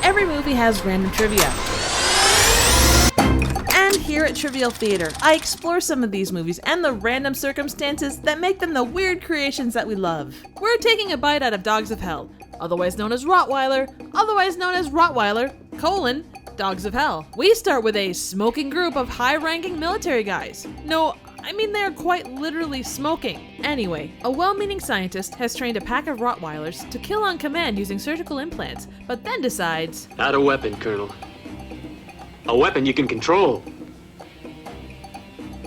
every movie has random trivia. And here at Trivial Theater, I explore some of these movies and the random circumstances that make them the weird creations that we love. We're taking a bite out of Dogs of Hell, otherwise known as Rottweiler, otherwise known as Rottweiler, Dogs of Hell. We start with a smoking group of high-ranking military guys. No, I mean they're quite literally smoking. Anyway, a well-meaning scientist has trained a pack of Rottweilers to kill on command using surgical implants, but then decides... Not a weapon, Colonel. A weapon you can control.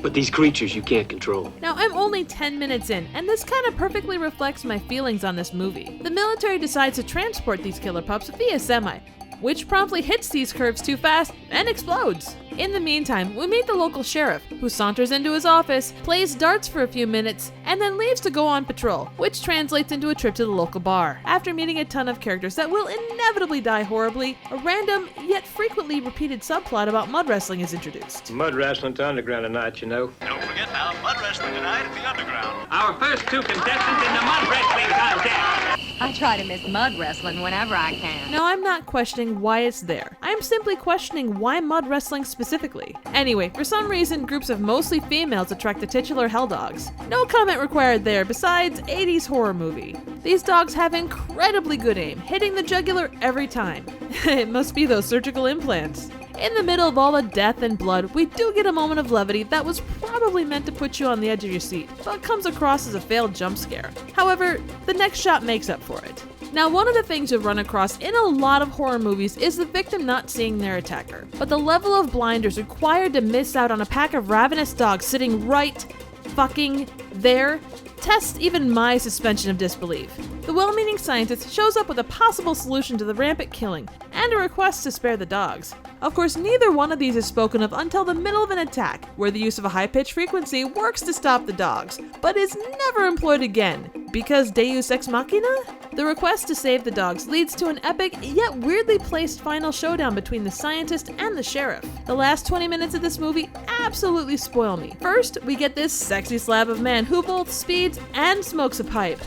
But these creatures you can't control. Now, I'm only 10 minutes in, and this kind of perfectly reflects my feelings on this movie. The military decides to transport these killer pups via semi, which promptly hits these curves too fast and explodes. In the meantime, we meet the local sheriff, who saunters into his office, plays darts for a few minutes, and then leaves to go on patrol, which translates into a trip to the local bar. After meeting a ton of characters that will inevitably die horribly, a random, yet frequently repeated subplot about mud wrestling is introduced. Mud wrestling to Underground tonight, you know. Don't forget now, mud wrestling tonight at the Underground. Our first two contestants in the mud wrestling contest. I try to miss mud wrestling whenever I can. Now, I'm not questioning why it's there. I'm simply questioning why mud wrestling specifically. Anyway, for some reason, groups of mostly females attract the titular hell dogs. No comment required there, besides 80s horror movie. These dogs have incredibly good aim, hitting the jugular every time. It must be those surgical implants. In the middle of all the death and blood, we do get a moment of levity that was probably meant to put you on the edge of your seat, but comes across as a failed jump scare. However, the next shot makes up for it. Now, one of the things you'll run across in a lot of horror movies is the victim not seeing their attacker. But the level of blinders required to miss out on a pack of ravenous dogs sitting right fucking there tests even my suspension of disbelief. The well-meaning scientist shows up with a possible solution to the rampant killing, and a request to spare the dogs. Of course, neither one of these is spoken of until the middle of an attack, where the use of a high-pitched frequency works to stop the dogs, but is never employed again, because Deus Ex Machina? The request to save the dogs leads to an epic, yet weirdly placed final showdown between the scientist and the sheriff. The last 20 minutes of this movie absolutely spoil me. First, we get this sexy slab of man who both speeds and smokes a pipe.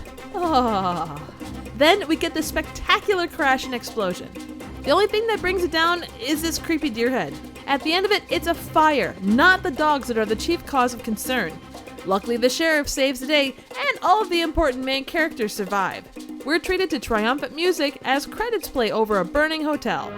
Then we get this spectacular crash and explosion. The only thing that brings it down is this creepy deer head. At the end of it, it's a fire, not the dogs that are the chief cause of concern. Luckily, the sheriff saves the day, and all of the important main characters survive. We're treated to triumphant music as credits play over a burning hotel.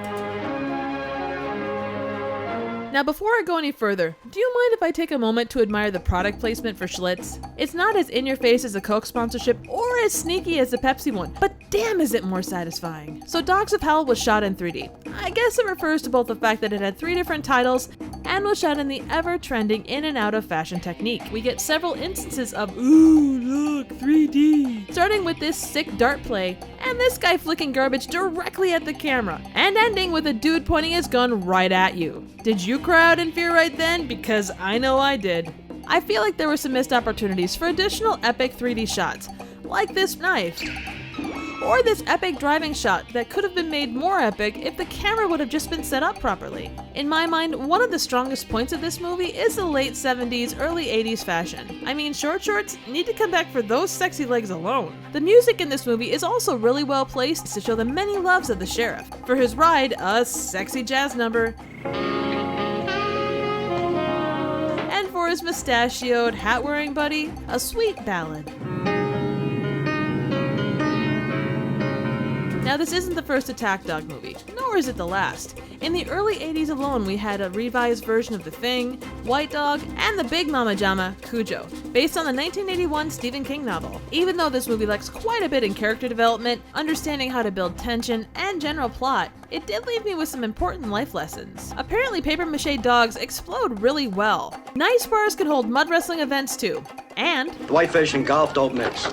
Now, before I go any further, do you mind if I take a moment to admire the product placement for Schlitz? It's not as in-your-face as a Coke sponsorship or as sneaky as the Pepsi one, but damn is it more satisfying. So Dogs of Hell was shot in 3D. I guess it refers to both the fact that it had 3 different titles and was shot in the ever-trending in and out of fashion technique. We get several instances of, ooh, look, 3D. Starting with this sick dart play, and this guy flicking garbage directly at the camera, and ending with a dude pointing his gun right at you. Did you cry out in fear right then? Because I know I did. I feel like there were some missed opportunities for additional epic 3D shots, like this knife. Or this epic driving shot that could have been made more epic if the camera would have just been set up properly. In my mind, one of the strongest points of this movie is the late 70s, early 80s fashion. I mean, short shorts need to come back for those sexy legs alone. The music in this movie is also really well placed to show the many loves of the sheriff. For his ride, a sexy jazz number. And for his mustachioed, hat-wearing buddy, a sweet ballad. Now, this isn't the first Attack Dog movie, nor is it the last. In the early 80s alone, we had a revised version of The Thing, White Dog, and the big mama jama, Cujo, based on the 1981 Stephen King novel. Even though this movie lacks quite a bit in character development, understanding how to build tension, and general plot, it did leave me with some important life lessons. Apparently, papier-mâché dogs explode really well. Nice bars can hold mud wrestling events too. And Whitefish and golf don't mix.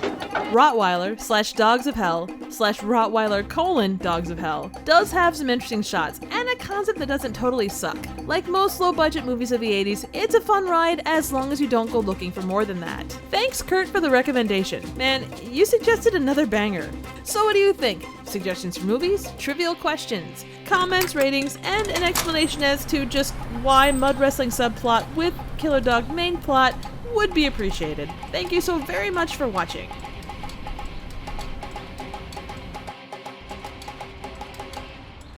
Rottweiler/Dogs of Hell /Rottweiler:/Dogs of Hell does have some interesting shots and a concept that doesn't totally suck. Like most low-budget movies of the 80s, it's a fun ride as long as you don't go looking for more than that. Thanks, Kurt, for the recommendation. Man, you suggested another banger. So what do you think? Suggestions for movies? Trivial questions? Comments, ratings, and an explanation as to just why mud wrestling subplot with killer dog main plot would be appreciated. Thank you so very much for watching.